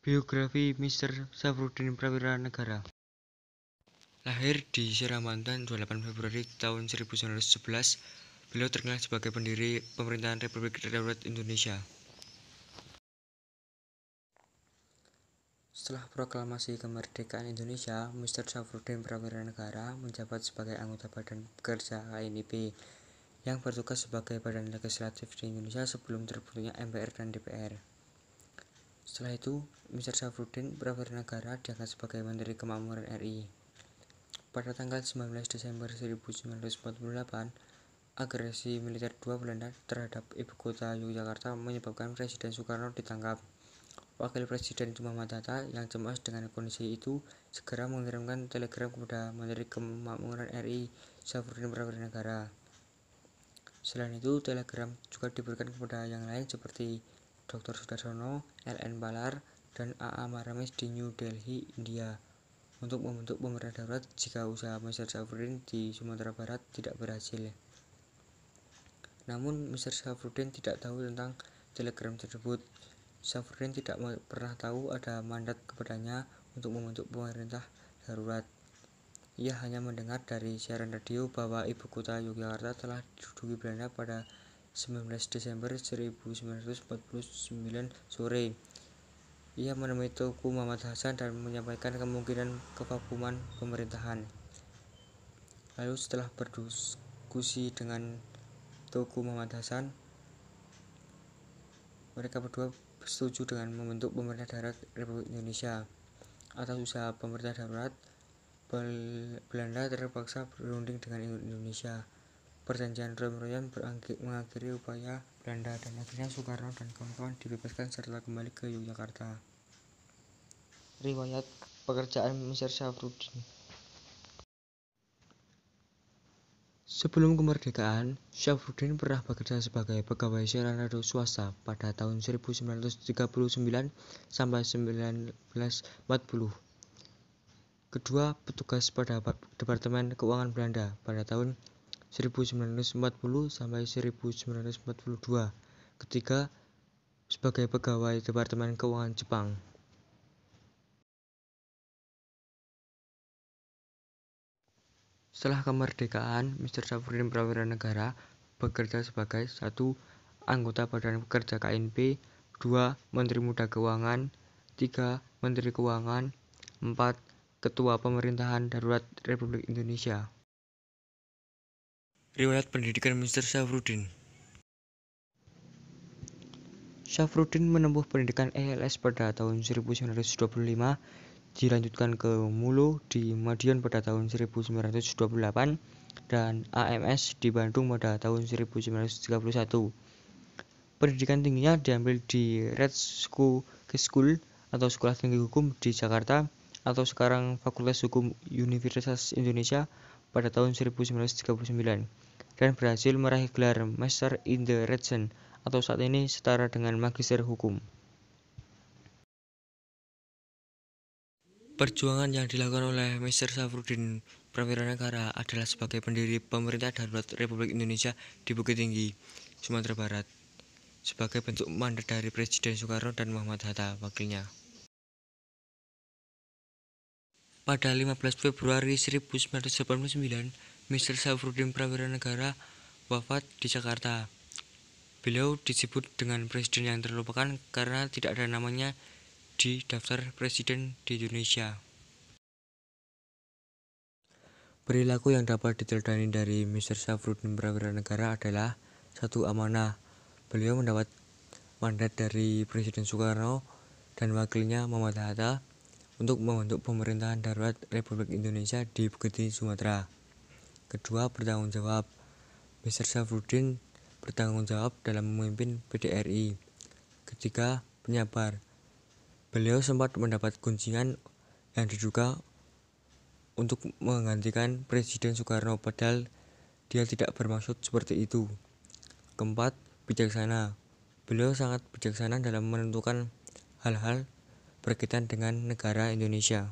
Biografi Mr. Safrudin Prawira Negara. Lahir di Serang, 28 Februari tahun 1911, beliau terkenal sebagai pendiri pemerintahan Republik Darurat Indonesia. Setelah proklamasi kemerdekaan Indonesia, Mr. Safrudin Prawira Negara menjabat sebagai anggota Badan Pekerja KNIP yang bertugas sebagai badan legislatif di Indonesia sebelum terbentuknya MPR dan DPR. Setelah itu, Mr. Safrudin Prawira Negara diangkat sebagai Menteri Kemakmuran RI. Pada tanggal 19 Desember 1948, agresi militer II Belanda terhadap ibu kota Yogyakarta menyebabkan Presiden Soekarno ditangkap. Wakil Presiden Muhammad Hatta yang cemas dengan kondisi itu segera mengirimkan telegram kepada Menteri Kemakmuran RI Safrudin Prawira Negara. Selain itu, telegram juga diberikan kepada yang lain seperti Dr. Sudarsono, L.N. Palar, dan A.A. Maramis di New Delhi, India, untuk membentuk pemerintahan darurat jika usaha Mr. Safrudin di Sumatera Barat tidak berhasil. Namun, Mr. Safrudin tidak tahu tentang telegram tersebut. Safrudin tidak pernah tahu ada mandat kepadanya untuk membentuk pemerintah darurat. Ia hanya mendengar dari siaran radio bahwa ibu kota Yogyakarta telah diduduki Belanda pada 19 Desember 1949 sore. Ia menemui Teuku Muhammad Hasan dan menyampaikan kemungkinan kevakuman pemerintahan. Lalu setelah berdiskusi dengan Teuku Muhammad Hasan, mereka berdua setuju dengan membentuk pemerintah darurat Republik Indonesia. Atas usaha pemerintah darurat, Belanda terpaksa berunding dengan Indonesia. Perjanjian Royan mengakhiri upaya Belanda dan akhirnya Soekarno dan kawan-kawan dibebaskan serta kembali ke Yogyakarta. Riwayat pekerjaan Mr. Safrudin. Sebelum kemerdekaan, Safrudin pernah bekerja sebagai pegawai siaran radio swasta pada tahun 1939 sampai 1940. Kedua, petugas pada Departemen Keuangan Belanda pada tahun 1940 sampai 1942. Ketiga, sebagai pegawai Departemen Keuangan Jepang. Setelah kemerdekaan, Mr. Safrudin Prawira Negara bekerja sebagai 1. Anggota Badan Pekerja KNP, 2. Menteri Muda Keuangan, 3. Menteri Keuangan, 4. Ketua Pemerintahan Darurat Republik Indonesia. Riwayat pendidikan Mr. Safrudin. Safrudin menempuh pendidikan ELS pada tahun 1925, dilanjutkan ke Mulo di Madiun pada tahun 1928, dan AMS di Bandung pada tahun 1931. Pendidikan tingginya diambil di Red School atau Sekolah Tinggi Hukum di Jakarta, atau sekarang Fakultas Hukum Universitas Indonesia pada tahun 1939, dan berhasil meraih gelar Master in the Rechten atau saat ini setara dengan Magister Hukum. Perjuangan yang dilakukan oleh Mr. Safrudin Prawira Negara adalah sebagai pendiri pemerintah darurat Republik Indonesia di Bukit Tinggi, Sumatera Barat, sebagai bentuk mandat dari Presiden Soekarno dan Muhammad Hatta, wakilnya. Pada 15 Februari 1989, Mr. Safrudin Prawira Negara wafat di Jakarta. Beliau disebut dengan presiden yang terlupakan karena tidak ada namanya di daftar presiden di Indonesia. Perilaku yang dapat diteladani dari Mr. Safrudin Prawira Negara adalah 1. Amanah. Beliau mendapat mandat dari Presiden Soekarno dan wakilnya Muhammad Hatta untuk membentuk pemerintahan darurat Republik Indonesia di Bukit Tinggi, Sumatera. Kedua, bertanggung jawab. Mr. Safrudin bertanggung jawab dalam memimpin PDRI. Ketiga, penyabar. Beliau sempat mendapat gunjingan yang diduga untuk menggantikan Presiden Soekarno, padahal dia tidak bermaksud seperti itu. Keempat, bijaksana. Beliau sangat bijaksana dalam menentukan hal-hal berkaitan dengan negara Indonesia.